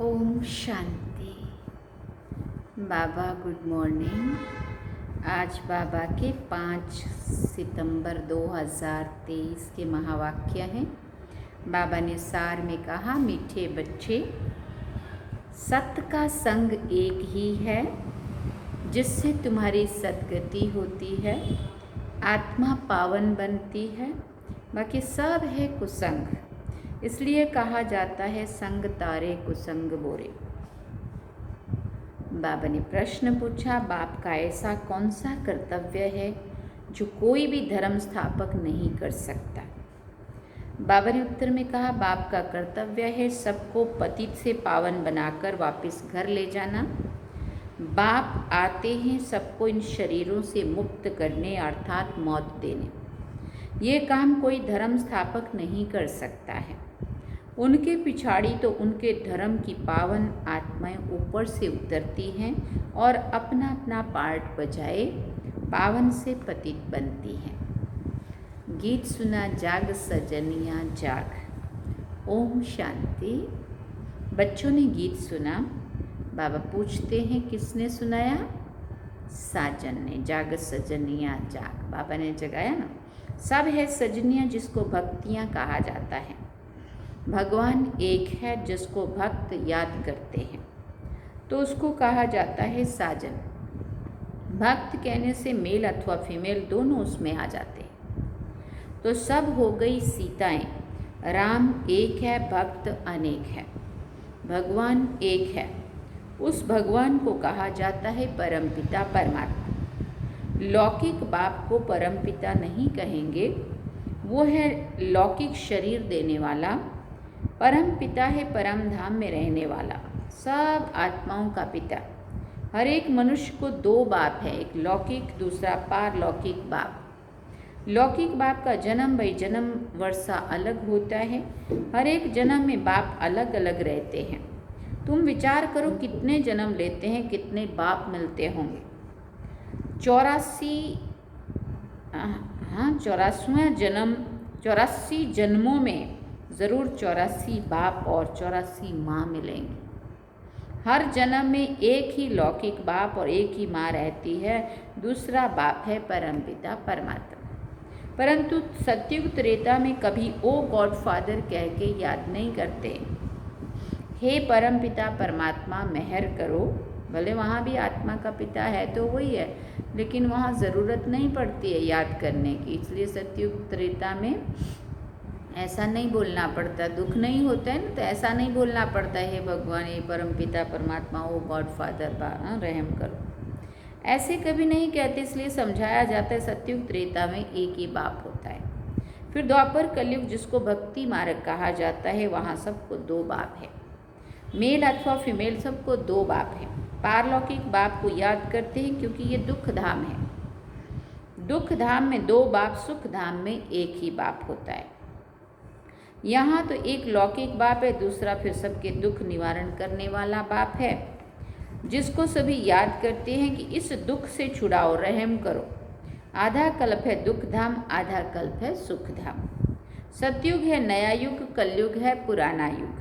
ओम शांति। बाबा good morning. आज बाबा के 5 सितंबर 2023 के महावाक्य हैं। बाबा ने सार में कहा, मीठे बच्चे, सत्य का संग एक ही है जिससे तुम्हारी सद्गति होती है, आत्मा पावन बनती है, बाकी सब है कुसंग। इसलिए कहा जाता है संग तारे कुसंग बोरे। बाबा ने प्रश्न पूछा, बाप का ऐसा कौन सा कर्तव्य है जो कोई भी धर्म स्थापक नहीं कर सकता? बाबा ने उत्तर में कहा, बाप का कर्तव्य है सबको पतित से पावन बनाकर वापस घर ले जाना। बाप आते हैं सबको इन शरीरों से मुक्त करने अर्थात मौत देने। ये काम कोई धर्म स्थापक नहीं कर सकता है। उनके पिछाड़ी तो उनके धर्म की पावन आत्माएं ऊपर से उतरती हैं और अपना अपना पार्ट बजाए पावन से पतित बनती हैं। गीत सुना जाग सजनिया जाग। ओम शांति। बच्चों ने गीत सुना। बाबा पूछते हैं किसने सुनाया? साजन ने। जाग सजनिया जाग, बाबा ने जगाया ना। सब है सजनिया जिसको भक्तियाँ कहा जाता है। भगवान एक है जिसको भक्त याद करते हैं तो उसको कहा जाता है साजन। भक्त कहने से मेल अथवा फीमेल दोनों उसमें आ जाते हैं। तो सब हो गई सीताएं। राम एक है, भक्त अनेक है, भगवान एक है। उस भगवान को कहा जाता है परमपिता परमात्मा। लौकिक बाप को परमपिता नहीं कहेंगे, वो है लौकिक शरीर देने वाला। परम पिता है परम धाम में रहने वाला, सब आत्माओं का पिता। हर एक मनुष्य को दो बाप है, एक लौकिक, दूसरा पारलौकिक बाप। लौकिक बाप का जन्म भाई जन्म वर्षा अलग होता है। हर एक जन्म में बाप अलग अलग रहते हैं। तुम विचार करो कितने जन्म लेते हैं, कितने बाप मिलते होंगे। 84 जन्मों में ज़रूर 84 बाप और 84 माँ मिलेंगे। हर जन्म में एक ही लौकिक बाप और एक ही माँ रहती है, दूसरा बाप है परमपिता परमात्मा। परंतु सत्युग त्रेता में कभी ओ गॉड फादर कह के याद नहीं करते। हे परमपिता परमात्मा मेहर करो। भले वहाँ भी आत्मा का पिता है तो वही है, लेकिन वहाँ ज़रूरत नहीं पड़ती है याद करने की। इसलिए सत्युग त्रेता में ऐसा नहीं बोलना पड़ता, दुख नहीं होता है ना, तो ऐसा नहीं बोलना पड़ता है, हे भगवान, हे परम पिता परमात्मा, ओ गॉड फादर रहम करो। ऐसे कभी नहीं कहते, इसलिए समझाया जाता है सत्युग त्रेता में एक ही बाप होता है। फिर द्वापर कलयुग जिसको भक्ति मार्ग कहा जाता है, वहाँ सबको दो बाप है, मेल अथवा फीमेल सबको दो बाप है। पारलौकिक बाप को याद करते हैं क्योंकि ये दुख धाम है। दुख धाम में दो बाप, सुख धाम में एक ही बाप होता है। यहाँ तो एक लौकिक बाप है, दूसरा फिर सबके दुख निवारण करने वाला बाप है, जिसको सभी याद करते हैं कि इस दुख से छुड़ाओ, रहम करो। आधा कल्प है दुख धाम, आधा कल्प है सुख धाम। सतयुग है नया युग, कलयुग है पुराना युग।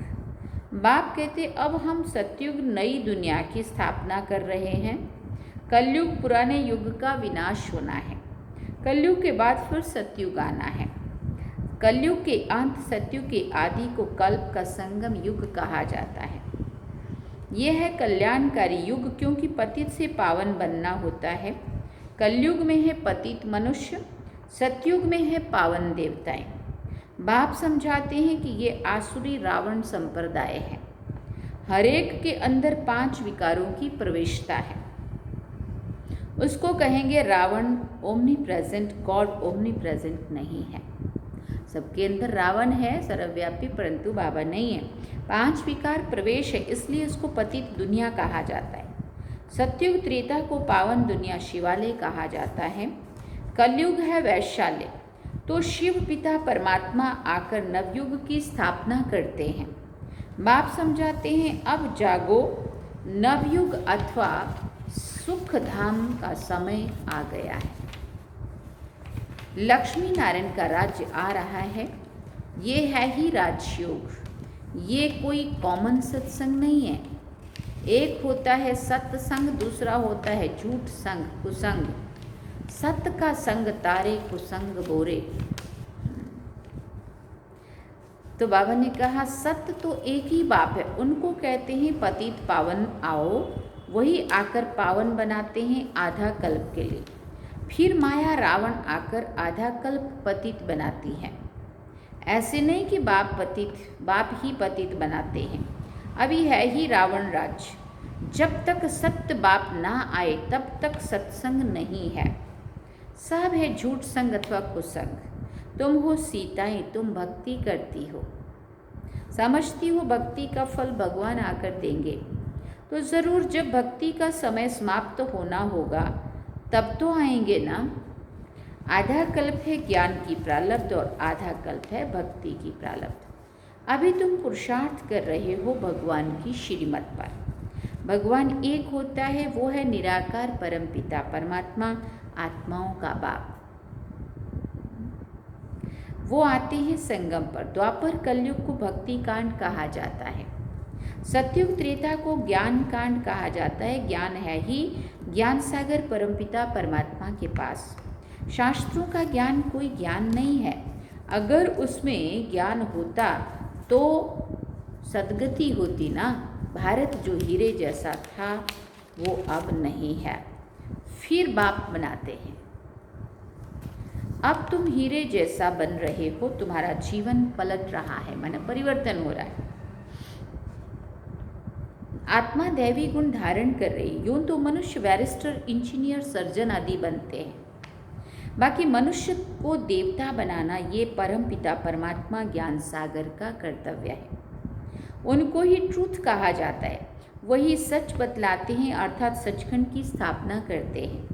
बाप कहते अब हम सतयुग नई दुनिया की स्थापना कर रहे हैं। कलयुग पुराने युग का विनाश होना है। कलयुग के बाद फिर सतयुग आना है। कलयुग के अंत सतयुग के आदि को कल्प का संगम युग कहा जाता है। यह है कल्याणकारी युग क्योंकि पतित से पावन बनना होता है। कलयुग में है पतित मनुष्य, सतयुग में है पावन देवताएं। बाप समझाते हैं कि ये आसुरी रावण संप्रदाय है। हर एक के अंदर 5 विकारों की प्रवेशता है। उसको कहेंगे Ravan omnipresent, god omnipresent नहीं है। सबके अंदर रावण है सर्वव्यापी, परंतु बाबा नहीं है। 5 विकार प्रवेश है, इसलिए इसको पतित दुनिया कहा जाता है। सतयुग त्रेता को पावन दुनिया शिवालय कहा जाता है। कलयुग है वैशाल्य, तो शिव पिता परमात्मा आकर नवयुग की स्थापना करते हैं। बाप समझाते हैं अब जागो, नवयुग अथवा सुख धाम का समय आ गया है। लक्ष्मी नारायण का राज्य आ रहा है। ये है ही राजयोग। ये कोई कॉमन सत्संग नहीं है। एक होता है सत्संग, दूसरा होता है झूठ संग, कुसंग। सत्य का संग तारे, कुसंग बोरे। तो बाबा ने कहा सत्य तो एक ही बाप है, उनको कहते हैं पतित पावन आओ, वही आकर पावन बनाते हैं आधा कल्प के लिए। फिर माया रावण आकर आधा कल्प पतित बनाती है। ऐसे नहीं कि बाप ही पतित बनाते हैं। अभी है ही रावण राज्य। जब तक सत्य बाप ना आए तब तक सत्संग नहीं है, सब है झूठ संग अथवा कुसंग। तुम हो सीताएं, तुम भक्ति करती हो, समझती हो भक्ति का फल भगवान आकर देंगे, तो ज़रूर जब भक्ति का समय समाप्त होना होगा तब तो आएंगे ना। आधा कल्प है ज्ञान की प्रारब्ध और आधा कल्प है भक्ति की प्रारब्ध। अभी तुम पुरुषार्थ कर रहे हो भगवान की श्रीमत पर। भगवान एक होता है, वो है निराकार परमपिता परमात्मा, आत्माओं का बाप। वो आते हैं संगम पर। द्वापर कलयुग को भक्ति कांड कहा जाता है, सतयुग त्रेता को ज्ञान कांड कहा जाता है। ज्ञान है ही ज्ञान सागर परमपिता परमात्मा के पास। शास्त्रों का ज्ञान कोई ज्ञान नहीं है। अगर उसमें ज्ञान होता तो सद्गति होती ना। भारत जो हीरे जैसा था वो अब नहीं है, फिर बाप बनाते हैं। अब तुम हीरे जैसा बन रहे हो, तुम्हारा जीवन पलट रहा है, माने परिवर्तन हो रहा है। आत्मा दैवी गुण धारण कर रही। यूं तो मनुष्य बैरिस्टर, इंजीनियर, सर्जन आदि बनते हैं, बाकी मनुष्य को देवता बनाना ये परम पिता परमात्मा ज्ञान सागर का कर्तव्य है। उनको ही ट्रूथ कहा जाता है, वही सच बतलाते हैं, अर्थात सचखंड की स्थापना करते हैं।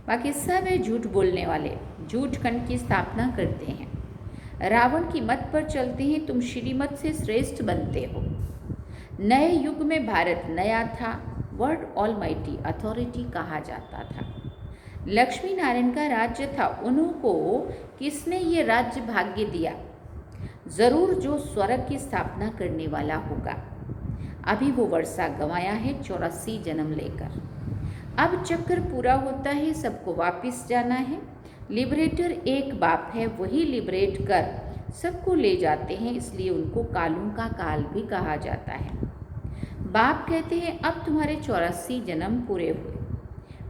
बाकी सब है झूठ बोलने वाले, झूठ खंड की स्थापना करते हैं। रावण की मत पर चलते हैं, तुम श्रीमत से श्रेष्ठ बनते हो। नए युग में भारत नया था, वर्ल्ड ऑलमाइटी अथॉरिटी कहा जाता था। लक्ष्मी नारायण का राज्य था, उनको किसने ये राज्य भाग्य दिया? जरूर जो स्वर्ग की स्थापना करने वाला होगा। अभी वो वर्षा गंवाया है 84 जन्म लेकर। अब चक्कर पूरा होता है, सबको वापस जाना है। लिबरेटर एक बाप है, वही लिबरेट कर सबको ले जाते हैं, इसलिए उनको कालों का काल भी कहा जाता है। बाप कहते हैं अब तुम्हारे 84 जन्म पूरे हुए,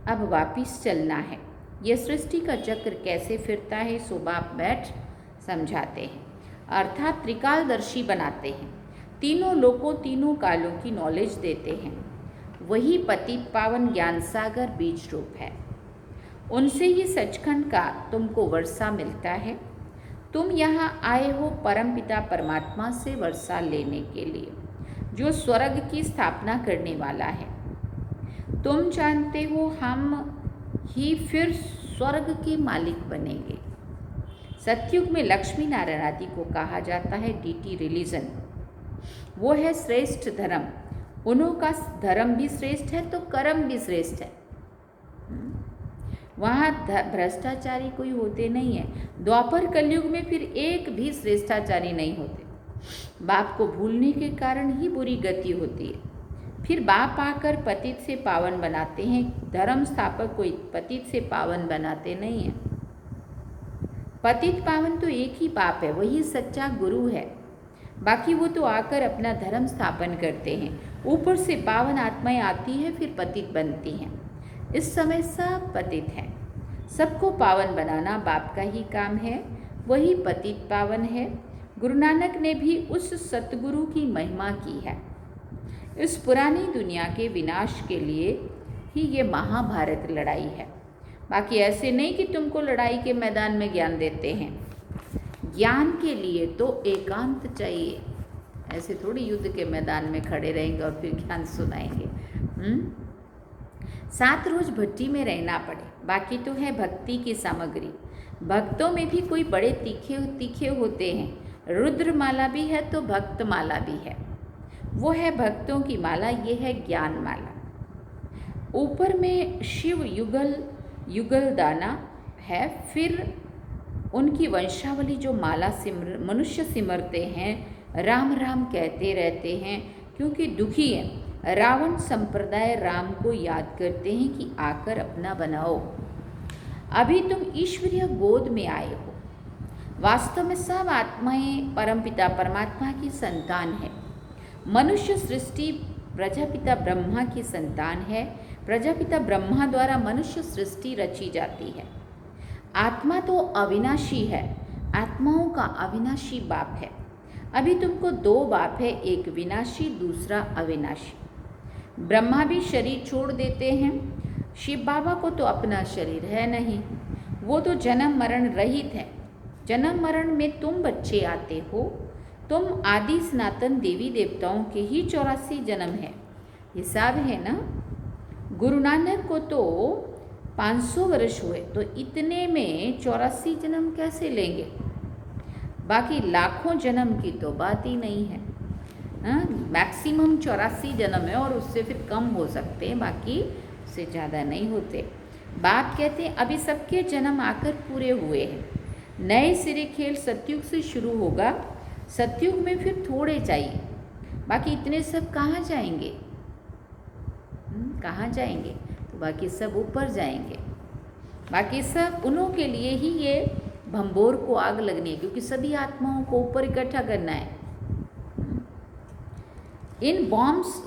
अब वापिस चलना है। यह सृष्टि का चक्र कैसे फिरता है सो बाप बैठ समझाते हैं, अर्थात त्रिकालदर्शी बनाते हैं। तीनों लोकों तीनों कालों की नॉलेज देते हैं। वही पतित पावन ज्ञान सागर बीज रूप है। उनसे ही सचखंड का तुमको वर्षा मिलता है। तुम यहाँ आए हो परमपिता परमात्मा से वर्षा लेने के लिए, जो स्वर्ग की स्थापना करने वाला है। तुम जानते हो हम ही फिर स्वर्ग के मालिक बनेंगे। सतयुग में लक्ष्मी नारायण आदि को कहा जाता है डीटी रिलीजन। वो है श्रेष्ठ धर्म। उन्हों का धर्म भी श्रेष्ठ है तो कर्म भी श्रेष्ठ है। वहाँ भ्रष्टाचारी कोई होते नहीं है। द्वापर कलयुग में फिर एक भी श्रेष्ठाचारी नहीं होते। बाप को भूलने के कारण ही बुरी गति होती है। फिर बाप आकर पतित से पावन बनाते हैं। धर्म स्थापक कोई पतित से पावन बनाते नहीं हैं। पतित पावन तो एक ही बाप है, वही सच्चा गुरु है। बाकी वो तो आकर अपना धर्म स्थापन करते हैं। ऊपर से पावन आत्माएं आती है, फिर पतित बनती हैं। इस समय सब पतित हैं। सबको पावन बनाना बाप का ही काम है, वही पतित पावन है। गुरु नानक ने भी उस सतगुरु की महिमा की है। इस पुरानी दुनिया के विनाश के लिए ही ये महाभारत लड़ाई है। बाकी ऐसे नहीं कि तुमको लड़ाई के मैदान में ज्ञान देते हैं। ज्ञान के लिए तो एकांत चाहिए। ऐसे थोड़ी युद्ध के मैदान में खड़े रहेंगे और फिर ज्ञान सुनाएंगे। 7 रोज भट्टी में रहना पड़े, बाकी तो है भक्ति की सामग्री। भक्तों में भी कोई बड़े तीखे होते हैं। रुद्र माला भी है तो भक्त माला भी है। वो है भक्तों की माला, ये है ज्ञान माला। ऊपर में शिव युगल दाना है, फिर उनकी वंशावली जो माला मनुष्य सिमरते हैं राम राम कहते रहते हैं क्योंकि दुखी हैं। रावण संप्रदाय राम को याद करते हैं कि आकर अपना बनाओ। अभी तुम ईश्वरीय गोद में आए हो। वास्तव में सब आत्माएं परमपिता परमात्मा की संतान है। मनुष्य सृष्टि प्रजापिता ब्रह्मा की संतान है। प्रजापिता ब्रह्मा द्वारा मनुष्य सृष्टि रची जाती है। आत्मा तो अविनाशी है। आत्माओं का अविनाशी बाप है। अभी तुमको दो बाप है, एक विनाशी दूसरा अविनाशी। ब्रह्मा भी शरीर छोड़ देते हैं। शिव बाबा को तो अपना शरीर है नहीं, वो तो जन्म मरण रहित है। जन्म मरण में तुम बच्चे आते हो। तुम आदि सनातन देवी देवताओं के ही 84 जन्म है। हिसाब है ना। गुरु नानक को तो 500 वर्ष हुए, तो इतने में 84 जन्म कैसे लेंगे। बाकी लाखों जन्म की तो बात ही नहीं है। मैक्सिमम 84 जन्म है और उससे फिर कम हो सकते हैं, बाकी उससे ज़्यादा नहीं होते। बाप कहते हैं अभी सबके जन्म आकर पूरे हुए हैं। नए सिरे खेल सतयुग से शुरू होगा। सतयुग में फिर थोड़े चाहिए, बाकी इतने सब कहाँ जाएंगे। कहाँ जाएंगे, तो बाकी सब ऊपर जाएंगे। बाकी सब उन्हों के लिए ही ये भंबोर को आग लगनी है, क्योंकि सभी आत्माओं को ऊपर इकट्ठा करना है। इन बॉम्ब्स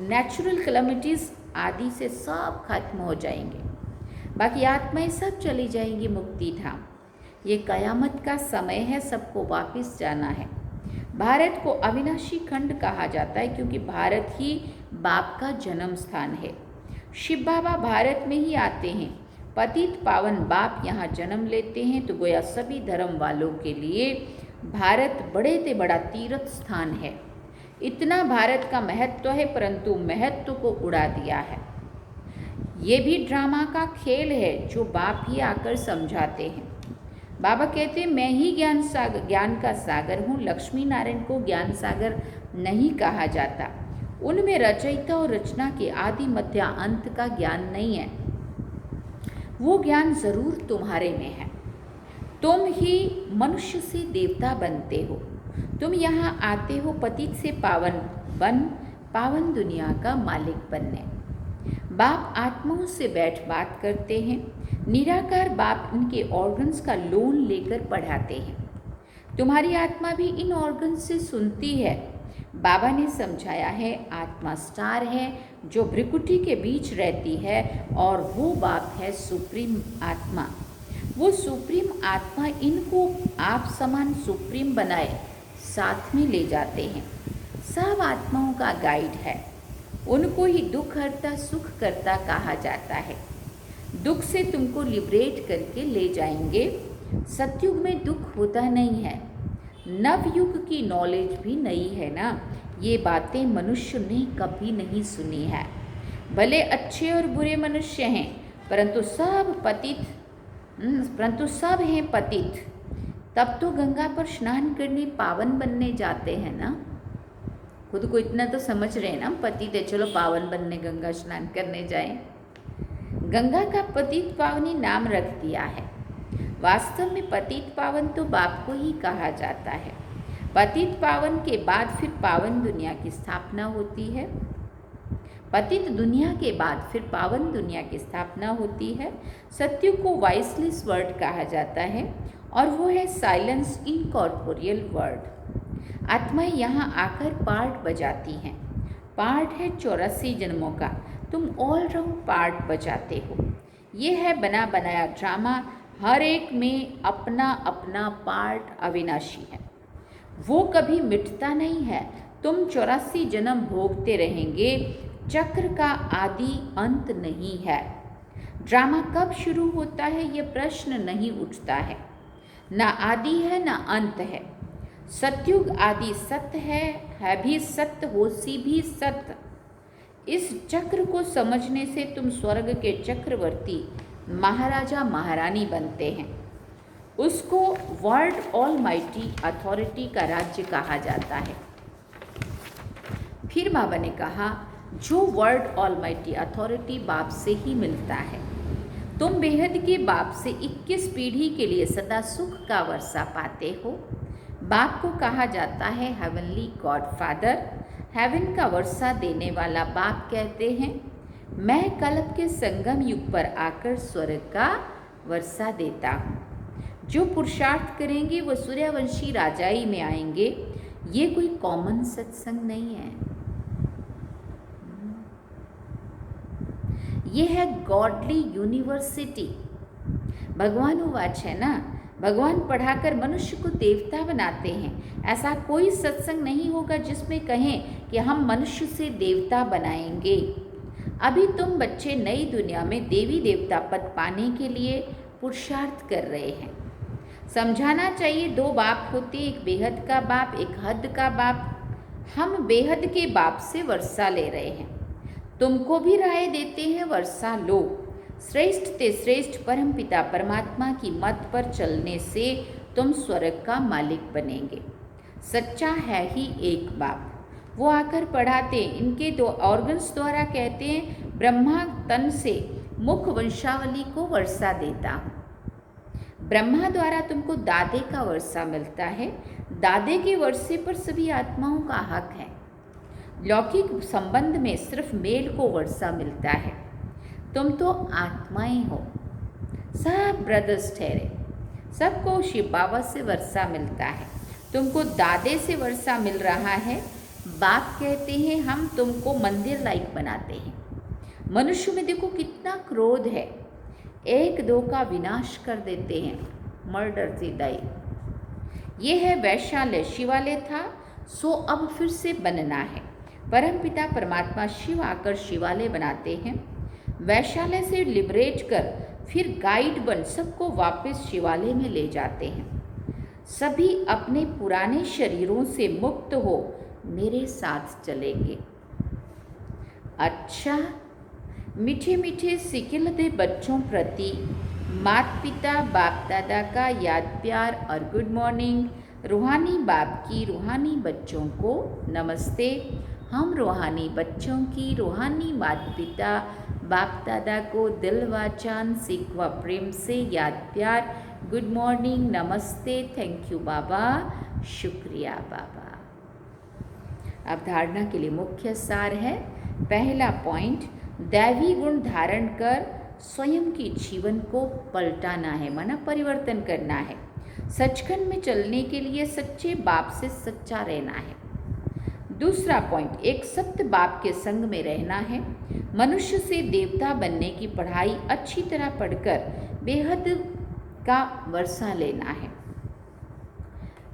नेचुरल कैलेमिटीज आदि से सब खत्म हो जाएंगे। बाकी आत्माएं सब चली जाएंगी मुक्ति धाम। ये कयामत का समय है, सबको वापस जाना है। भारत को अविनाशी खंड कहा जाता है क्योंकि भारत ही बाप का जन्म स्थान है। शिव बाबा भारत में ही आते हैं। पतित पावन बाप यहाँ जन्म लेते हैं, तो गोया सभी धर्म वालों के लिए भारत बड़े से बड़ा तीर्थ स्थान है। इतना भारत का महत्व है, परंतु महत्व को उड़ा दिया है। ये भी ड्रामा का खेल है जो बाप ही आकर समझाते हैं। बाबा कहते हैं मैं ही ज्ञान का सागर हूँ। लक्ष्मी नारायण को ज्ञान सागर नहीं कहा जाता। उनमें रचयिता और रचना के आदि मध्य अंत का ज्ञान नहीं है। वो ज्ञान जरूर तुम्हारे में है। तुम ही मनुष्य से देवता बनते हो। तुम यहाँ आते हो पतित से पावन दुनिया का मालिक बनने। बाप आत्माओं से बैठ बात करते हैं। निराकार बाप इनके ऑर्गन्स का लोन लेकर पढ़ाते हैं। तुम्हारी आत्मा भी इन ऑर्गन्स से सुनती है। बाबा ने समझाया है आत्मा स्टार है जो भ्रिकुटी के बीच रहती है, और वो बाप है सुप्रीम आत्मा। वो सुप्रीम आत्मा इनको आप समान सुप्रीम बनाए साथ में ले जाते हैं। सब आत्माओं का गाइड है। उनको ही दुख हरता सुख करता कहा जाता है। दुख से तुमको लिबरेट करके ले जाएंगे। सतयुग में दुख होता नहीं है। नवयुग की नॉलेज भी नहीं है ना। ये बातें मनुष्य ने कभी नहीं सुनी है। भले अच्छे और बुरे मनुष्य हैं, परंतु सब हैं पतित। तब तो गंगा पर स्नान करने पावन बनने जाते हैं ना। खुद को इतना तो समझ रहे हैं ना, पतित है, चलो पावन बनने गंगा स्नान करने जाएं। गंगा का पतित पावनी नाम रख दिया है। वास्तव में पतित पावन तो बाप को ही कहा जाता है। पतित पावन के बाद फिर पावन दुनिया की स्थापना होती है। पतित दुनिया के बाद फिर पावन दुनिया की स्थापना होती है। सत्युग को वॉइसलेस वर्ड कहा जाता है, और वो है साइलेंस इनकॉर्पोरियल वर्ड। आत्माएं यहाँ आकर पार्ट बजाती हैं। पार्ट है 84 जन्मों का। तुम ऑल राउंड पार्ट बजाते हो। ये है बना बनाया ड्रामा। हर एक में अपना अपना पार्ट अविनाशी है। वो कभी मिटता नहीं है। तुम 84 जन्म भोगते रहेंगे। चक्र का आदि अंत नहीं है। ड्रामा कब शुरू होता है ये प्रश्न नहीं उठता है। ना आदि है ना अंत है। सतयुग आदि सत्य है भी सत्य, होसी भी सत्य। इस चक्र को समझने से तुम स्वर्ग के चक्रवर्ती महाराजा महारानी बनते हैं। उसको वर्ल्ड ऑलमाइटी अथॉरिटी का राज्य कहा जाता है। फिर बाबा ने कहा जो वर्ल्ड ऑलमाइटी अथॉरिटी बाप से ही मिलता है। तुम बेहद के बाप से 21 पीढ़ी के लिए सदा सुख का वर्षा पाते हो। बाप को कहा जाता है हेवनली गॉडफादर, हेवन का वर्षा देने वाला बाप कहते हैं। मैं कल्प के संगम युग पर आकर स्वर्ग का वर्षा देता हूँ। जो पुरुषार्थ करेंगे वो सूर्यवंशी राजाई में आएंगे। ये कोई कॉमन सत्संग नहीं है, ये है गॉडली यूनिवर्सिटी। भगवान उवाच है ना, भगवान पढ़ाकर मनुष्य को देवता बनाते हैं। ऐसा कोई सत्संग नहीं होगा जिसमें कहें कि हम मनुष्य से देवता बनाएंगे। अभी तुम बच्चे नई दुनिया में देवी देवता पद पाने के लिए पुरुषार्थ कर रहे हैं। समझाना चाहिए, दो बाप होते, एक बेहद का बाप, एक हद का बाप। हम बेहद के बाप से वर्षा ले रहे हैं। तुमको भी राय देते हैं, वर्षा लो। श्रेष्ठ ते श्रेष्ठ परमपिता परमात्मा की मत पर चलने से तुम स्वर्ग का मालिक बनेंगे। सच्चा है ही एक बाप, वो आकर पढ़ाते। इनके दो ऑर्गन्स द्वारा कहते हैं, ब्रह्मा तन से मुख वंशावली को वर्षा देता हूँ। ब्रह्मा द्वारा तुमको दादे का वर्षा मिलता है। दादे के वर्षे पर सभी आत्माओं का हक है। लौकिक संबंध में सिर्फ मेल को वर्षा मिलता है। तुम तो आत्माएं हो, सब ब्रदर्स ठहरे, सबको शिव बाबा से वर्षा मिलता है। तुमको दादे से वर्षा मिल रहा है। बाप कहते हैं हम तुमको मंदिर लायक बनाते हैं। मनुष्य में देखो कितना क्रोध है, एक दो का विनाश कर देते हैं, मर्डर से दाई। ये है वैशाल्य, शिवालय था सो अब फिर से बनना है। परमपिता परमात्मा शिव आकर शिवालय बनाते हैं। वैशाल्य से लिबरेट कर फिर गाइड बन सबको वापस शिवालय में ले जाते हैं। सभी अपने पुराने शरीरों से मुक्त हो मेरे साथ चलेंगे। अच्छा, मीठे मीठे सिकिल दे बच्चों प्रति माता पिता बाप दादा का याद प्यार और गुड मॉर्निंग। रूहानी बाप की रूहानी बच्चों को नमस्ते। हम रूहानी बच्चों की रूहानी माता पिता बाप दादा को दिल वाचान सीख व प्रेम से याद प्यार, गुड मॉर्निंग, नमस्ते, थैंक यू बाबा, शुक्रिया बाबा। अब धारणा के लिए मुख्य सार है। पहला पॉइंट, दैवी गुण धारण कर स्वयं के जीवन को पलटाना है, माना परिवर्तन करना है। सचखंड में चलने के लिए सच्चे बाप से सच्चा रहना है। दूसरा पॉइंट, एक सत्य बाप के संग में रहना है। मनुष्य से देवता बनने की पढ़ाई अच्छी तरह पढ़कर बेहद का वर्षा लेना है।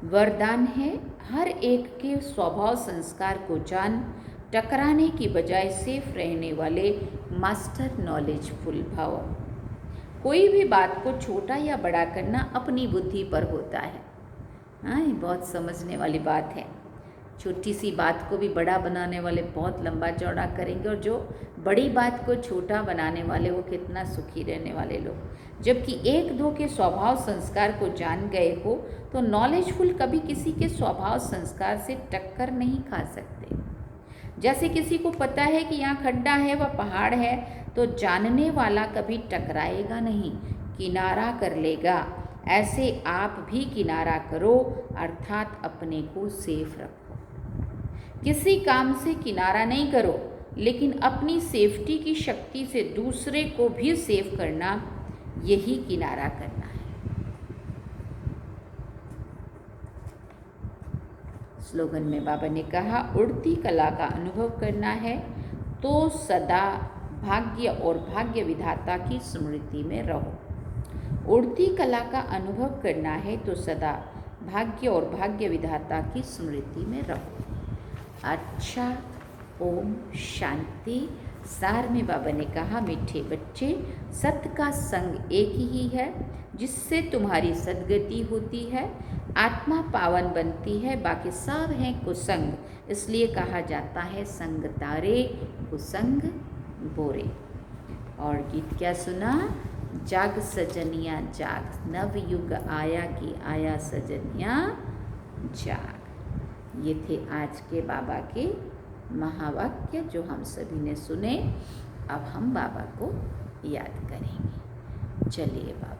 वरदान है, हर एक के स्वभाव संस्कार को जान, टकराने की बजाय सेफ रहने वाले मास्टर नॉलेजफुल भाव। कोई भी बात को छोटा या बड़ा करना अपनी बुद्धि पर होता है। हाँ, ये बहुत समझने वाली बात है। छोटी सी बात को भी बड़ा बनाने वाले बहुत लंबा चौड़ा करेंगे, और जो बड़ी बात को छोटा बनाने वाले वो कितना सुखी रहने वाले लोग। जबकि एक दो के स्वभाव संस्कार को जान गए हो तो नॉलेजफुल कभी किसी के स्वभाव संस्कार से टक्कर नहीं खा सकते। जैसे किसी को पता है कि यहाँ खड्डा है व पहाड़ है तो जानने वाला कभी टकराएगा नहीं, किनारा कर लेगा। ऐसे आप भी किनारा करो, अर्थात अपने को सेफ रखो। किसी काम से किनारा नहीं करो, लेकिन अपनी सेफ्टी की शक्ति से दूसरे को भी सेफ करना, यही किनारा करना है। स्लोगन में बाबा ने कहा, उड़ती कला का अनुभव करना है तो सदा भाग्य और भाग्य विधाता की स्मृति में रहो। उड़ती कला का अनुभव करना है तो सदा भाग्य और भाग्य विधाता की स्मृति में रहो। अच्छा, ओम शांति। सार में बाबा ने कहा, मीठे बच्चे, सत्य का संग एक ही है जिससे तुम्हारी सद्गति होती है, आत्मा पावन बनती है। बाकी सब हैं कुसंग, इसलिए कहा जाता है संग तारे कुसंग बोरे। और गीत क्या सुना? जाग सजनिया जाग, नव युग आया कि आया सजनिया जाग। ये थे आज के बाबा के महावाक्य जो हम सभी ने सुने। अब हम बाबा को याद करेंगे। चलिए बाबा।